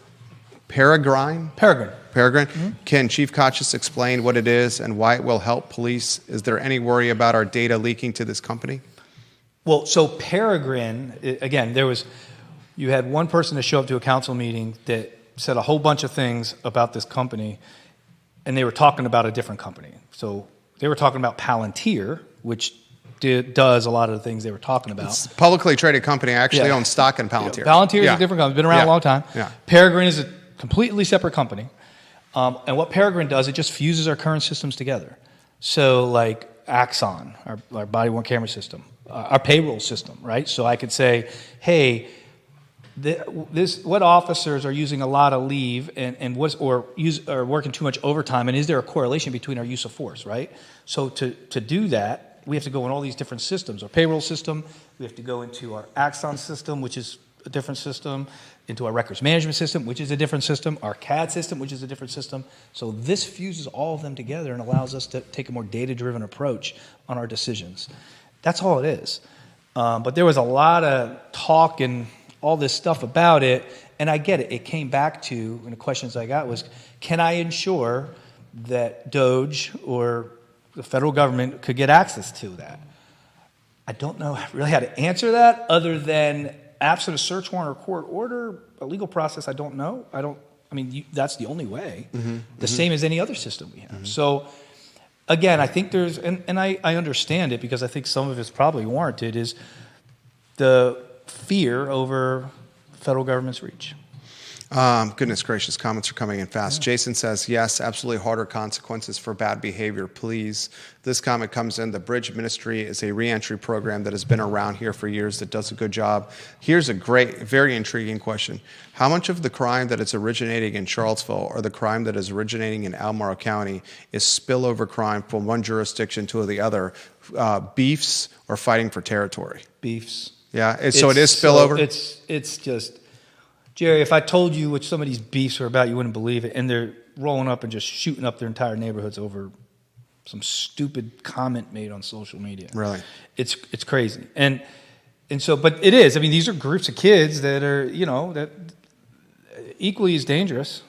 Peregrine? Peregrine. Mm-hmm. Can Chief Kochis explain what it is and why it will help police? Is there any worry about our data leaking to this company? Well, so Peregrine, again, you had one person to show up to a council meeting that said a whole bunch of things about this company, and they were talking about a different company. So they were talking about Palantir, which does a lot of the things they were talking about. It's a publicly traded company. I actually own stock in Palantir. Palantir is a different company. It's been around a long time. Yeah. Peregrine is a completely separate company. And what Peregrine does, it just fuses our current systems together. So like Axon, our body-worn camera system, our payroll system, right? So I could say, hey, what officers are using a lot of leave and are working too much overtime, and is there a correlation between our use of force, right? So to do that, we have to go in all these different systems. Our payroll system, we have to go into our Axon system, which is a different system, into our records management system, which is a different system, our CAD system, which is a different system. So this fuses all of them together and allows us to take a more data-driven approach on our decisions. That's all it is. But there was a lot of talk and all this stuff about it, and I get it. It came back to, and the questions I got was, can I ensure that DOJ or the federal government could get access to that? I don't know really how to answer that other than absent a search warrant or court order, a legal process, I don't know. That's the only way. The same as any other system we have. So, again, I think there's, and I understand it because I think some of it's probably warranted, is the fear over federal government's reach. Goodness gracious, comments are coming in fast. Yeah. Jason says, yes, absolutely harder consequences for bad behavior, please. This comment comes in, the Bridge Ministry is a reentry program that has been around here for years that does a good job. Here's a great, very intriguing question. How much of the crime that is originating in Charlottesville or the crime that is originating in Albemarle County is spillover crime from one jurisdiction to the other, beefs or fighting for territory? Beefs. Yeah, so it is spillover? It's just... Jerry, if I told you what some of these beefs are about, you wouldn't believe it. And they're rolling up and just shooting up their entire neighborhoods over some stupid comment made on social media. Really? It's crazy. And so, but it is. I mean, these are groups of kids that are, that equally as dangerous,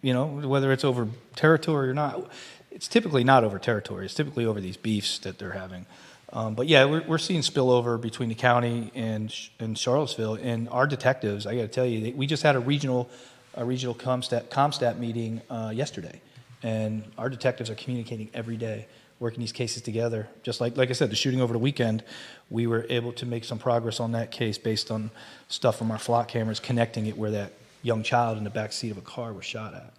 whether it's over territory or not. It's typically not over territory. It's typically over these beefs that they're having. But yeah, we're seeing spillover between the county and Charlottesville, and our detectives. I got to tell you, we just had a regional ComStat meeting yesterday, and our detectives are communicating every day, working these cases together. Just like I said, the shooting over the weekend, we were able to make some progress on that case based on stuff from our flock cameras connecting it where that young child in the back seat of a car was shot at.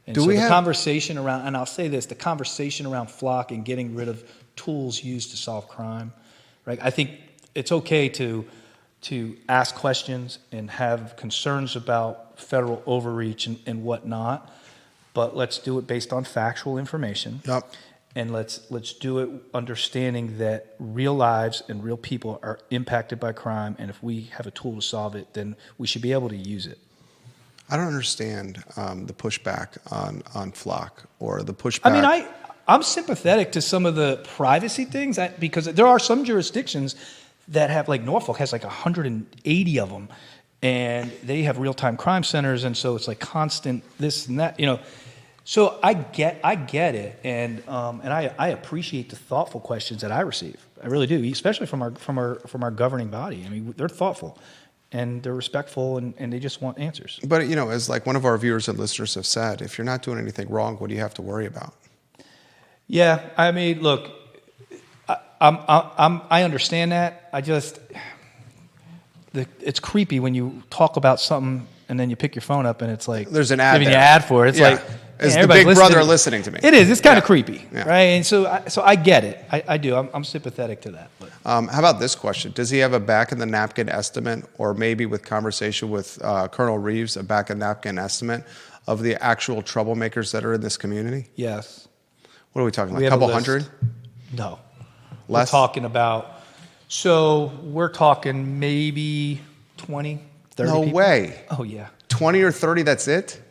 And conversation around, and I'll say this, the conversation around flock and getting rid of tools used to solve crime, right? I think it's okay to ask questions and have concerns about federal overreach and whatnot, but let's do it based on factual information. Yep. And let's do it understanding that real lives and real people are impacted by crime, and if we have a tool to solve it, then we should be able to use it. I don't understand the pushback on flock or the pushback. I mean, I'm sympathetic to some of the privacy things because there are some jurisdictions that have, like Norfolk has like 180 of them, and they have real-time crime centers, and so it's like constant this and that, So I get it, and I appreciate the thoughtful questions that I receive. I really do, especially from our governing body. I mean, they're thoughtful, and they're respectful, and they just want answers. But as like one of our viewers and listeners have said, if you're not doing anything wrong, what do you have to worry about? Yeah, I mean, look, I understand that. It's creepy when you talk about something and then you pick your phone up and it's like there's an ad. Giving you an ad for it. It's like is the big brother listening to me? It is. It's kind of creepy, right? And so I get it. I do. I'm sympathetic to that. But. How about this question? Does he have a back in the napkin estimate, or maybe with conversation with Colonel Reeves, a back in the napkin estimate of the actual troublemakers that are in this community? Yes. What are we talking about? A couple hundred? No. Less? We're talking maybe 20, 30 No people. way. Oh, yeah. 20 or 30, that's it?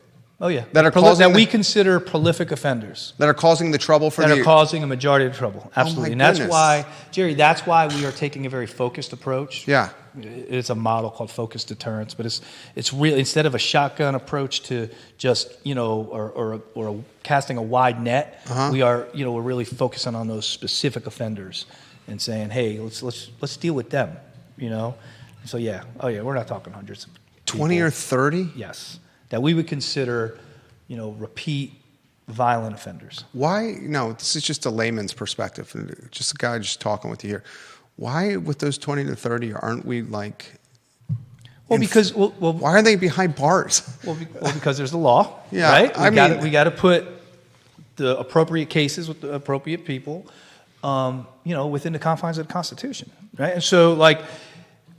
Oh, yeah. That we consider prolific offenders. That are causing the trouble for That are causing a majority of the trouble. Absolutely. Oh, my goodness. And that's why, Jerry, that's why we are taking a very focused approach. Yeah. It's a model called focused deterrence, but it's really, instead of a shotgun approach to just, or casting a wide net, we're really focusing on those specific offenders and saying, hey, let's deal with them, So yeah. Oh yeah, we're not talking hundreds of people. 20 or 30? Yes. That we would consider, repeat violent offenders. Why? No, this is just a layman's perspective. Just a guy just talking with you here. Why, with those 20 to 30, aren't we like... Well, because... why are they behind bars? Well, because there's the law, yeah, right? We got to put the appropriate cases with the appropriate people, within the confines of the Constitution, right? And so,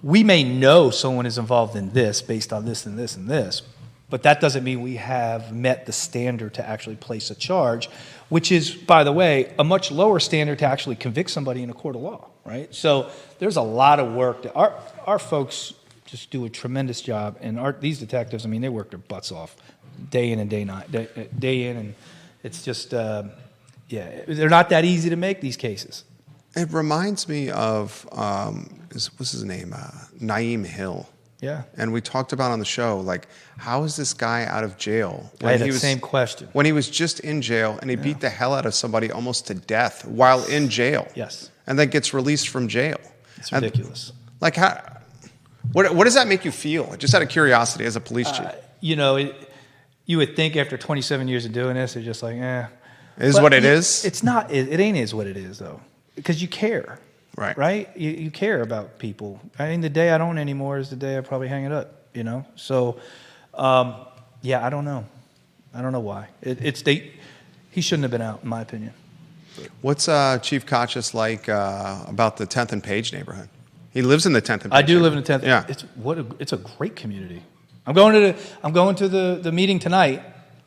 we may know someone is involved in this based on this and this and this, but that doesn't mean we have met the standard to actually place a charge, which is, by the way, a much lower standard to actually convict somebody in a court of law, right? So there's a lot of work that our folks just do a tremendous job, and these detectives, I mean, they work their butts off day in and day in, and it's just, they're not that easy to make these cases. It reminds me of, what's his name? Naeem Hill. Yeah. And we talked about on the show, how is this guy out of jail? I had the same question. When he was just in jail and he beat the hell out of somebody almost to death while in jail. Yes. And then gets released from jail. It's ridiculous. What does that make you feel? Just out of curiosity as a police chief. You would think after 27 years of doing this, it's just like, eh. It is what it is? It's not. It ain't is what it is, though. Because you care. Right. Right? You care about people. I mean, the day I don't anymore is the day I probably hang it up, So, Yeah, I don't know. I don't know why. He shouldn't have been out, in my opinion. What's Chief Kochis like about the 10th and Page neighborhood? He lives in the 10th and Page. I do live in the 10th. Yeah. It's a great community. I'm going to the meeting tonight,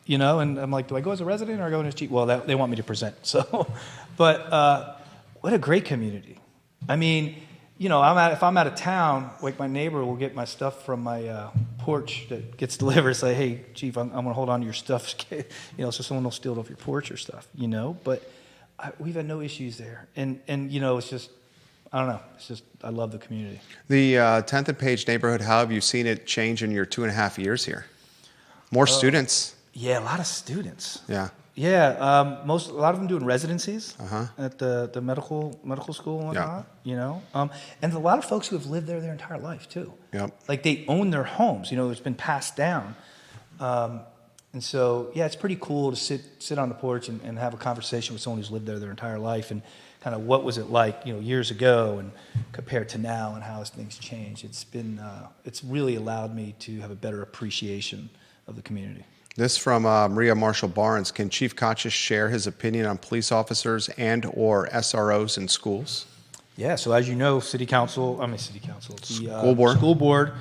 and I'm like, do I go as a resident or I go as chief? Well, they want me to present. So, but what a great community. I mean, if I'm out of town, like my neighbor will get my stuff from my porch that gets delivered. Say, hey, chief, I'm going to hold on to your stuff, so someone will steal it off your porch or stuff, But we've had no issues there, and it's just. I don't know. It's just, I love the community. The 10th and Page neighborhood, how have you seen it change in your 2.5 years here? More students? Yeah, a lot of students. Yeah. Yeah, a lot of them doing residencies at the medical school and whatnot, and a lot of folks who have lived there their entire life too. Yep. Like they own their homes, it's been passed down. And so, yeah, it's pretty cool to sit on the porch and have a conversation with someone who's lived there their entire life and kind of what was it like, years ago and compared to now and how has things changed. It's really allowed me to have a better appreciation of the community. This from Maria Marshall Barnes. Can Chief Kochis share his opinion on police officers and or SROs in schools? Yeah, so as you know, school board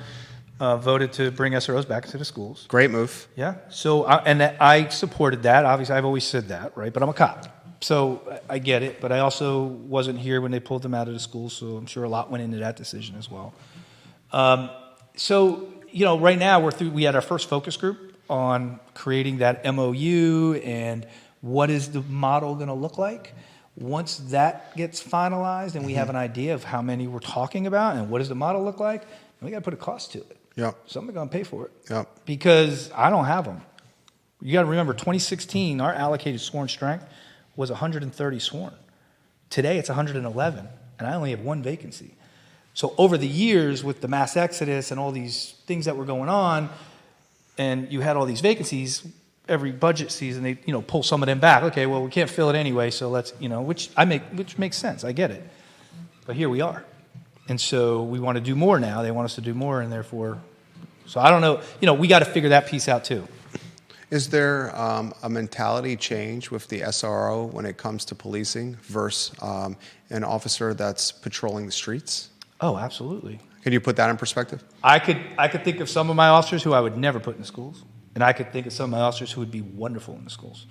voted to bring SROs back into the schools. Great move. Yeah. So, I supported that. Obviously, I've always said that, right? But I'm a cop. So I get it. But I also wasn't here when they pulled them out of the schools, so I'm sure a lot went into that decision as well. Right now we had our first focus group on creating that MOU and what is the model going to look like. Once that gets finalized and we have an idea of how many we're talking about and what does the model look like, we got to put a cost to it. Yep. Somebody's going to pay for it. Yep. Because I don't have them. You got to remember, 2016, our allocated sworn strength was 130 sworn. Today, it's 111, and I only have one vacancy. So over the years, with the mass exodus and all these things that were going on, and you had all these vacancies, every budget season, they pull some of them back. Okay, well, we can't fill it anyway, so let's, which makes sense. I get it. But here we are. And so we want to do more now. They want us to do more, and therefore, so I don't know. We got to figure that piece out too. Is there a mentality change with the SRO when it comes to policing versus an officer that's patrolling the streets? Oh, absolutely. Can you put that in perspective? I could think of some of my officers who I would never put in the schools, and I could think of some of my officers who would be wonderful in the schools.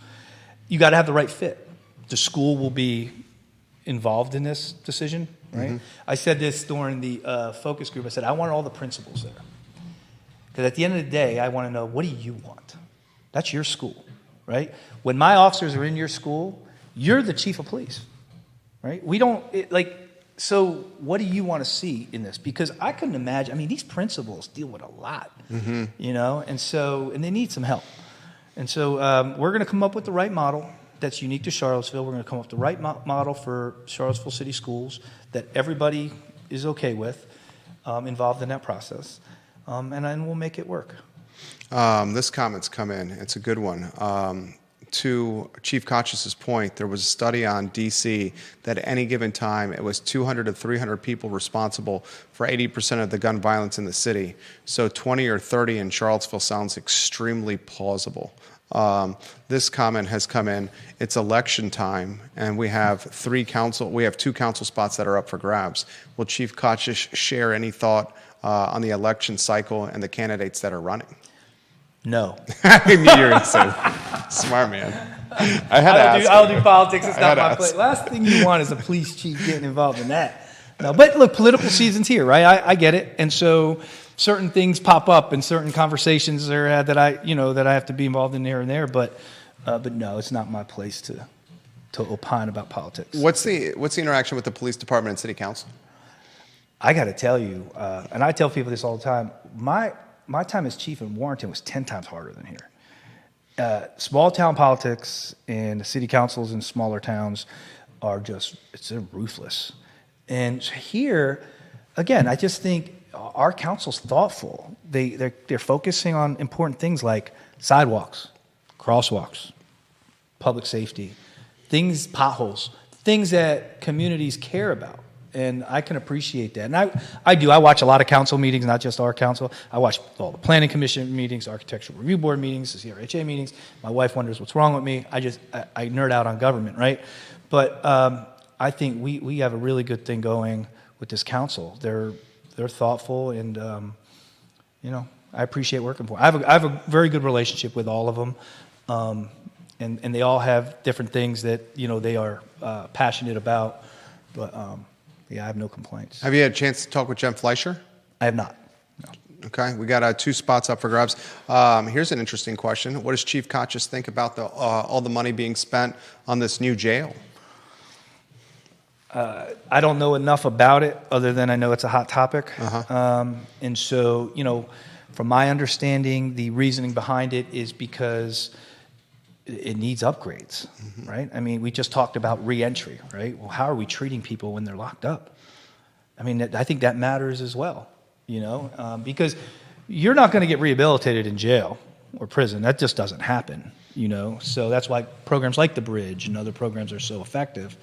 You got to have the right fit. The school will be involved in this decision, right? Mm-hmm. I said this during the focus group. I said, I want all the principals there. Because at the end of the day, I want to know, what do you want? That's your school, right? When my officers are in your school, you're the chief of police, right? So what do you want to see in this? Because I couldn't imagine, these principals deal with a lot, and they need some help. And so we're going to come up with the right model that's unique to Charlottesville. We're going to come up with the right model for Charlottesville City Schools that everybody is okay with, involved in that process, and then we'll make it work. This comment's come in. It's a good one. To Chief Kochis' point, there was a study on D.C. that at any given time, it was 200 to 300 people responsible for 80% of the gun violence in the city. So 20 or 30 in Charlottesville sounds extremely plausible. This comment has come in. It's election time, and we have two council spots that are up for grabs. Will Chief Kochis share any thought on the election cycle and the candidates that are running? No. I knew you were going to say that. Smart man. I'll do politics. It's not my place. Last thing you want is a police chief getting involved in that. No, but look, political season's here, right? I get it, and so certain things pop up and certain conversations are had that I have to be involved in here and there. But no, it's not my place to opine about politics. What's the interaction with the police department and city council? I got to tell you, and I tell people this all the time. My time as chief in Warrenton was 10 times harder than here. Small town politics and the city councils in smaller towns they're ruthless. And here, again, I just think our council's thoughtful. They're focusing on important things like sidewalks, crosswalks, public safety, potholes, things that communities care about. And I can appreciate that. And I do. I watch a lot of council meetings, not just our council. I watch all the planning commission meetings, architectural review board meetings, the CRHA meetings. My wife wonders what's wrong with me. I nerd out on government, right? But I think we have a really good thing going with this council. They're thoughtful, and I appreciate working for them. I have a very good relationship with all of them, and they all have different things that they are passionate about. But I have no complaints. Have you had a chance to talk with Jen Fleischer? I have not. No. Okay, we got 2 spots up for grabs. Here's an interesting question. What does Chief Kochis think about all the money being spent on this new jail? I don't know enough about it other than I know it's a hot topic. And so, from my understanding, the reasoning behind it is because it needs upgrades, right? I mean, we just talked about reentry, right? Well, how are we treating people when they're locked up? I mean, I think that matters as well, because you're not going to get rehabilitated in jail or prison. That just doesn't happen, So that's why programs like the Bridge and other programs are so effective.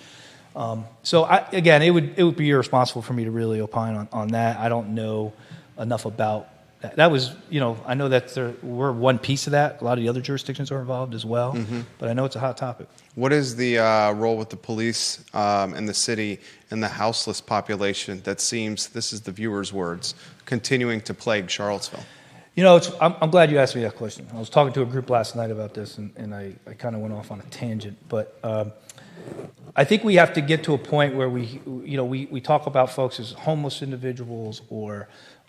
Again, it would be irresponsible for me to really opine on that. I don't know enough about that. That was, I know that we're one piece of that. A lot of the other jurisdictions are involved as well, but I know it's a hot topic. What is the role with the police in the city and the houseless population that seems, this is the viewer's words, continuing to plague Charlottesville? I'm glad you asked me that question. I was talking to a group last night about this, and I kind of went off on a tangent, but I think we have to get to a point where we talk about folks as homeless individuals or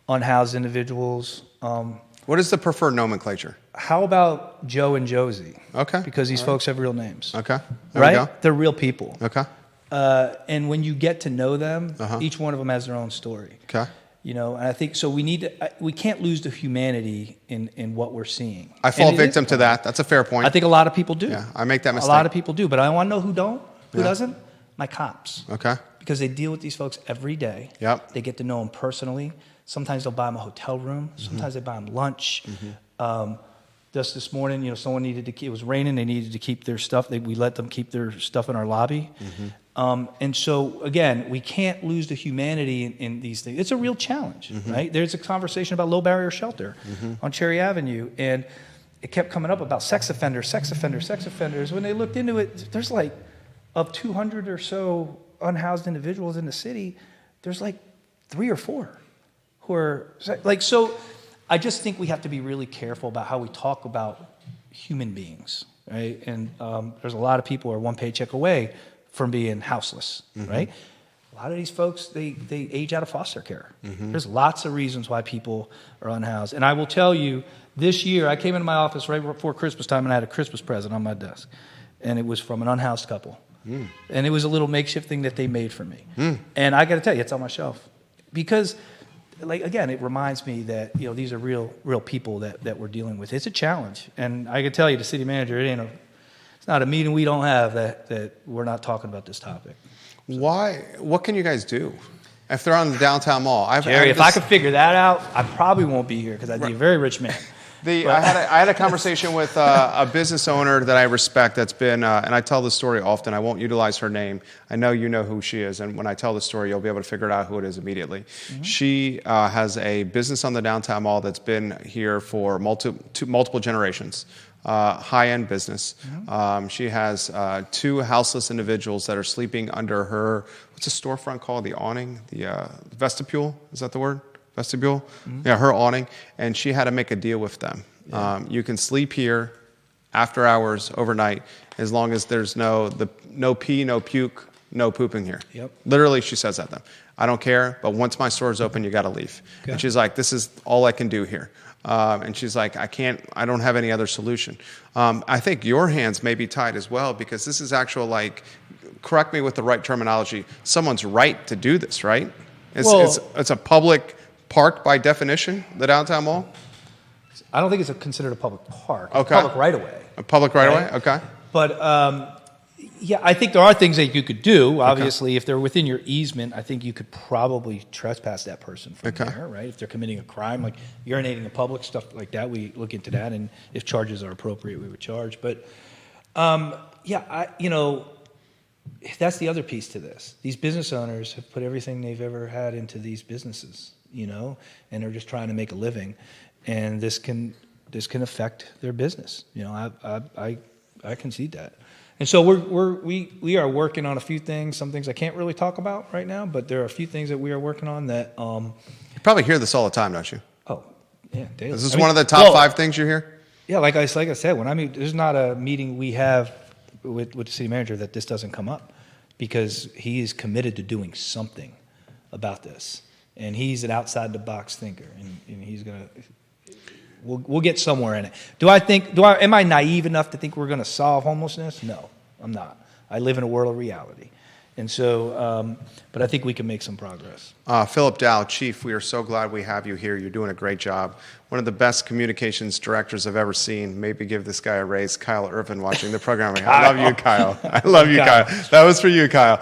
unhoused individuals. What is the preferred nomenclature? How about Joe and Josie? Okay. Because these folks have real names. Okay. Right? They're real people. Okay. And when you get to know them, each one of them has their own story. Okay. And I think so. We can't lose the humanity in what we're seeing. I fall victim to that. That's a fair point. I think a lot of people do. Yeah, I make that mistake. A lot of people do, but I want to know who doesn't? My cops. Okay. Because they deal with these folks every day. Yep. They get to know them personally. Sometimes they'll buy them a hotel room. Sometimes they buy them lunch. Just this morning, someone it was raining. They needed to keep their stuff. We let them keep their stuff in our lobby. And so, again, we can't lose the humanity in these things. It's a real challenge, right? There's a conversation about low barrier shelter on Cherry Avenue, and it kept coming up about sex offenders. When they looked into it, there's of 200 or so unhoused individuals in the city, there's 3 or 4 who are so. I just think we have to be really careful about how we talk about human beings, right? And there's a lot of people who are one paycheck away from being houseless, right? A lot of these folks, they age out of foster care. There's lots of reasons why people are unhoused. And I will tell you, this year, I came into my office right before Christmas time and I had a Christmas present on my desk. And it was from an unhoused couple. And it was a little makeshift thing that they made for me. And I got to tell you, it's on my shelf. Because, again, it reminds me that, these are real people that we're dealing with. It's a challenge. And I can tell you, the city manager, it's not a meeting we don't have that we're not talking about this topic. Why? What can you guys do if they're on the downtown mall? Jerry, if I could figure that out, I probably won't be here because I'd be a very rich man. I had a conversation with a business owner that I respect that's been, and I tell this story often. I won't utilize her name. I know you know who she is, and when I tell the story, you'll be able to figure out who it is immediately. She has a business on the downtown mall that's been here for multiple generations. High-end business. She has 2 houseless individuals that are sleeping under her, what's the storefront called? The awning? The vestibule? Is that the word? Vestibule? Yeah, her awning. And she had to make a deal with them. You can sleep here after hours, overnight, as long as there's no pee, no puke, no pooping here. Literally, she says that to them. I don't care, but once my store's open, you got to leave. Okay. And she's like, this is all I can do here. And she's like, I don't have any other solution. I think your hands may be tied as well, because this is actual, correct me with the right terminology, someone's right to do this, right? It's a public park by definition, the downtown mall? I don't think it's considered a public park. It's okay. a public right-of-way. A public right-of-way? Okay. But, I think there are things that you could do. Obviously, if they're within your easement, I think you could probably trespass that person from there, right? If they're committing a crime, like urinating in public, stuff like that, we look into that. And if charges are appropriate, we would charge. But, that's the other piece to this. These business owners have put everything they've ever had into these businesses, you know, and they're just trying to make a living, and this can affect their business. You know, I concede that. And so we are working on a few things. Some things I can't really talk about right now, but there are a few things that we are working on that. You probably hear this all the time, don't you? Oh, yeah, daily. Is this one of the top 5 things you hear? Yeah, like I said, when I meet, there's not a meeting we have with the city manager that this doesn't come up, because he is committed to doing something about this, and he's an outside the box thinker, and he's gonna. We'll get somewhere in it. Am I naive enough to think we're going to solve homelessness? No, I'm not. I live in a world of reality. And so, but I think we can make some progress. Philip Dow, Chief, we are so glad we have you here. You're doing a great job. One of the best communications directors I've ever seen. Maybe give this guy a raise. Kyle Irvin watching the program. I love you, Kyle. I love you, Kyle. That was for you, Kyle.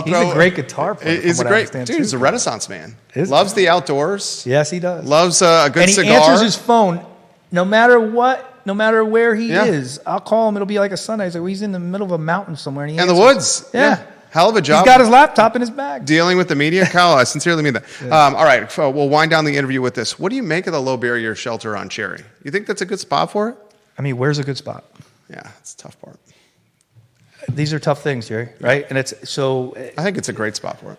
He's a great guitar player. He's a great dude. He's a Renaissance man. Loves the outdoors. Yes, he does. Loves a good cigar. And he answers his phone no matter what, no matter where he is. I'll call him. It'll be like a Sunday. He's like, well, he's in the middle of a mountain somewhere. And in the woods. Yeah. Hell of a job. He's got his laptop in his bag. Dealing with the media. Kyle, I sincerely mean that. Yeah. All right, we'll wind down the interview with this. What do you make of the low barrier shelter on Cherry? You think that's a good spot for it? I mean, where's a good spot? Yeah, it's a tough part. These are tough things, Jerry, right? And it's so... I think it's a great spot for it.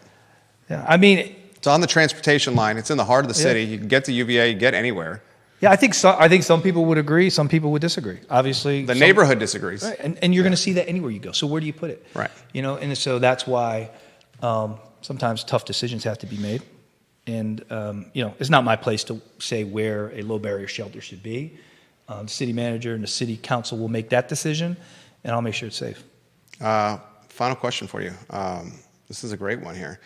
Yeah, I mean... It's on the transportation line. It's in the heart of the city. You can get to UVA, you get anywhere. Yeah, I think some people would agree, some people would disagree. Obviously, the neighborhood disagrees, right? And you're going to see that anywhere you go. So where do you put it? Right. You know, and so that's why sometimes tough decisions have to be made. And you know, it's not my place to say where a low barrier shelter should be. The city manager and the city council will make that decision, and I'll make sure it's safe. Final question for you. This is a great one here.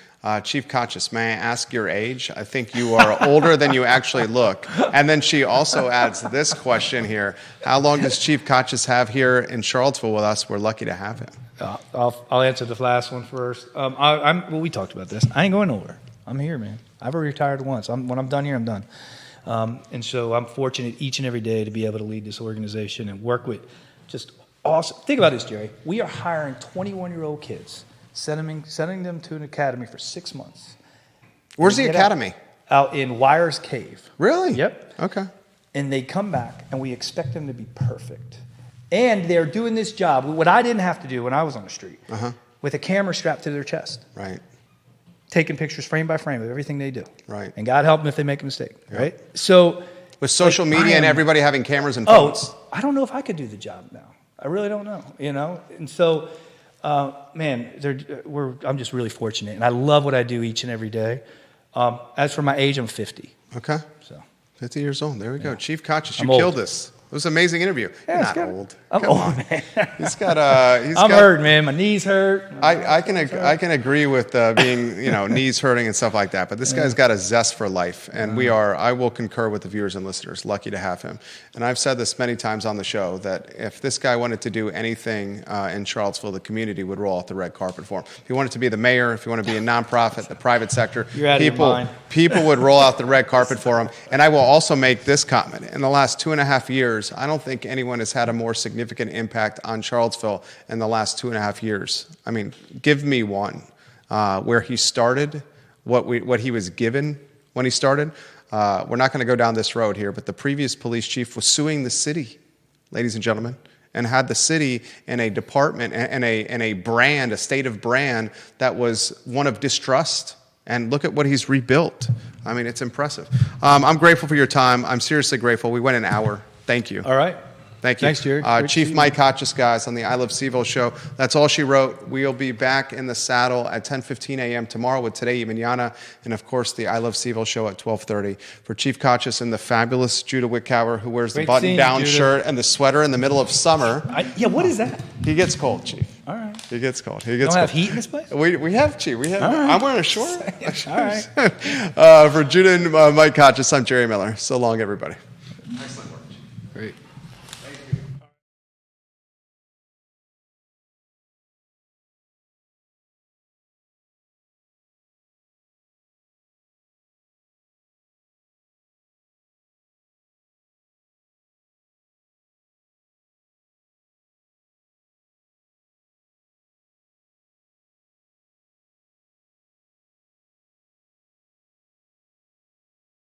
Chief Kochis, may I ask your age? I think you are older than you actually look. And then she also adds this question here. How long does Chief Kochis have here in Charlottesville with us? We're lucky to have him. I'll answer the last one first. Well, we talked about this. I ain't going nowhere. I'm here, man. I've already retired once. When I'm done here, I'm done. And so I'm fortunate each and every day to be able to lead this organization and work with just awesome. Think about this, Jerry. We are hiring 21-year-old kids, sending them to an academy for 6 months. Where's the academy? Out in Wires Cave. Really? Yep. Okay. And they come back, and we expect them to be perfect. And they're doing this job, what I didn't have to do when I was on the street, with a camera strapped to their chest. Right. Taking pictures frame by frame of everything they do. Right. And God help them if they make a mistake. Yep. Right. So with social media and everybody having cameras and phones. I don't know if I could do the job now. I really don't know. You know. And so, man, I'm just really fortunate, and I love what I do each and every day. As for my age, I'm 50. Okay. So 50 years old. There we go. Chief Kochis, you killed this. It was an amazing interview. Yeah, You're not old. I'm Come old, on. man. I'm hurt, man. My knees hurt. I can agree with being, knees hurting and stuff like that. But this guy's got a zest for life, and I will concur with the viewers and listeners. Lucky to have him. And I've said this many times on the show that if this guy wanted to do anything in Charlottesville, the community would roll out the red carpet for him. If he wanted to be the mayor, if he wanted to be a nonprofit, the private sector, people would roll out the red carpet for him. And I will also make this comment: in the last 2.5 years, I don't think anyone has had a more significant impact on Charlottesville in the last 2.5 years. I mean, give me one. Where he started, what he was given when he started. We're not going to go down this road here, but the previous police chief was suing the city, ladies and gentlemen, and had the city in a department and a brand, a state of brand that was one of distrust. And look at what he's rebuilt. I mean, it's impressive. I'm grateful for your time. I'm seriously grateful. We went an hour. Thank you. All right. Thank you. Thanks, Jerry. Chief Mike Kochis, guys, on the I Love CVille Show. That's all she wrote. We'll be back in the saddle at 10:15 a.m. tomorrow with Today y Mañana, and, of course, the I Love CVille Show at 12:30. For Chief Kochis and the fabulous Judah Wickauer, who wears the button-down shirt and the sweater in the middle of summer. What is that? He gets cold, Chief. All right. He gets cold. Don't have heat in this place? We have, Chief. We have. Right. I'm wearing a short. All right. For Judah and Mike Kochis, I'm Jerry Miller. So long, everybody. Excellent work, Chief. Great.